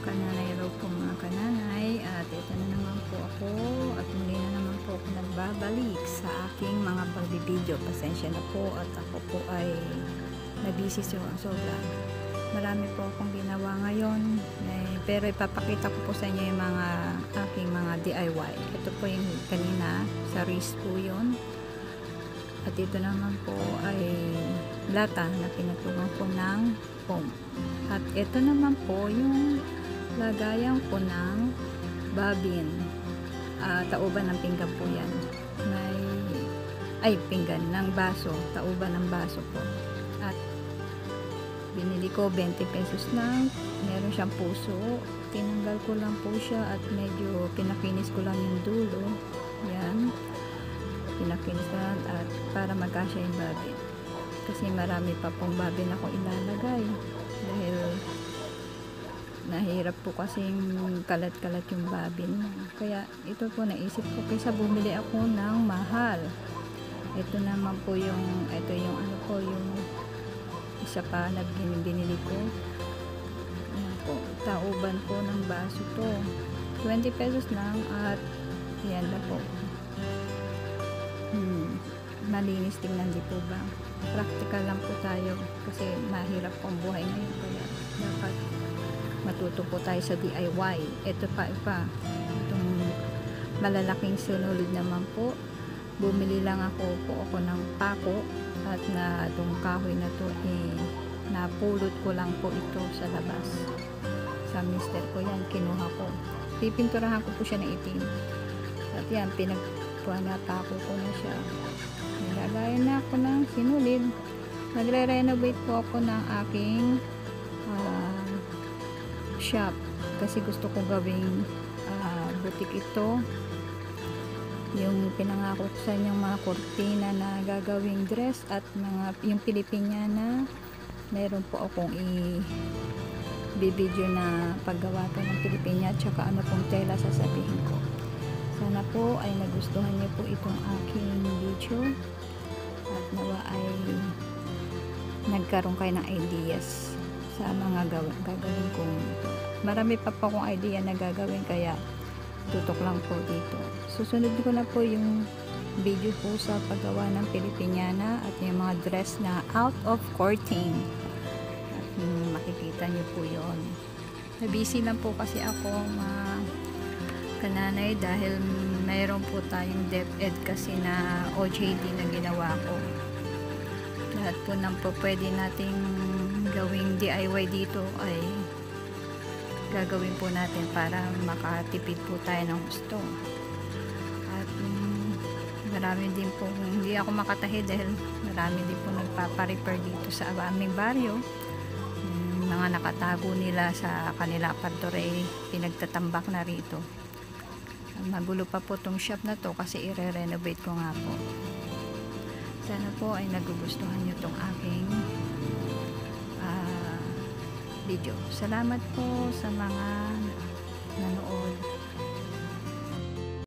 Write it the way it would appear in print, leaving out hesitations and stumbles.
kananay raw po mga kananay, at ito na naman po ako at muli na naman po ako nagbabalik sa aking mga pagbibideo. Pasensya na po at ako po ay nabisi sobra. Marami po akong ginawa ngayon, pero ipapakita ko po sa inyo yung mga aking mga DIY. Ito po yung kanina sa wrist po yun, at ito naman po ay lata na pinatugang ko ng foam. At ito naman po yung lagayan ko ng babin, tauban ng pinggan po yan. Pinggan ng baso, tauban ng baso po. At binili ko 20 pesos lang, meron siyang puso, tinanggal ko lang po siya at medyo pinakinis ko lang yung dulo, yan, pinakinis ko lang at para magkasya yung babin, kasi marami pa pong babin ako ilalagay dahil nahirap po kasing kalat-kalat yung babin. Kaya ito po naisip ko, kaysa bumili ako ng mahal, ito naman po yung yung isa pa na binili ko. Ayan po, tauban po ng baso to, 20 pesos lang at yan na po. Malinis tingnan, di po ba? Practical lang po tayo kasi mahirap po ang buhay ngayon, kaya dapat matuto po tayo sa DIY. Ito pa itong malalaking sunulid naman po, bumili lang ako ng pako at na itong kahoy na to napulot ko lang po ito sa labas sa mister ko, yan kinuha ko, pipinturahan ko po siya ng itim at yan pinagpako ko na siya. Nilagayan na ako ng sinulid. Nagre-renovate po ako ng aking shop kasi gusto ko gawing boutique ito. Yung pinangako ko sa inyong mga kortina na gagawing dress at yung Pilipiniana, meron po akong i-video na paggawa ko ng Pilipiniana at saka ano pong tela sasabihin ko. Sana po ay nagustuhan niyo po itong aking video at nawa ay nagkaroon kayo ng ideas sa mga gagawin kong ito. Marami pa po akong idea na gagawin, kaya tutok lang po dito. Susunod ko na po yung video po sa paggawa ng Pilipiniana at yung mga dress na out of courting. At makikita nyo po yun. Nabisi lang po kasi ako kananay dahil mayroon po tayong DepEd kasi na OJT na ginawa ko. Lahat po ng po pwede nating gawing DIY dito ay gagawin po natin para makatipid po tayo ng gusto. At marami din po, hindi ako makatahi dahil marami din po nagpaparepair dito sa aming baryo. Mga nakatago nila sa kanila apartore, pinagtatambak na rito. Magulo pa po tong shop na to kasi i-renovate ko nga po. Sana po ay nagugustuhan nyo tong aking video. Salamat po sa mga nanood.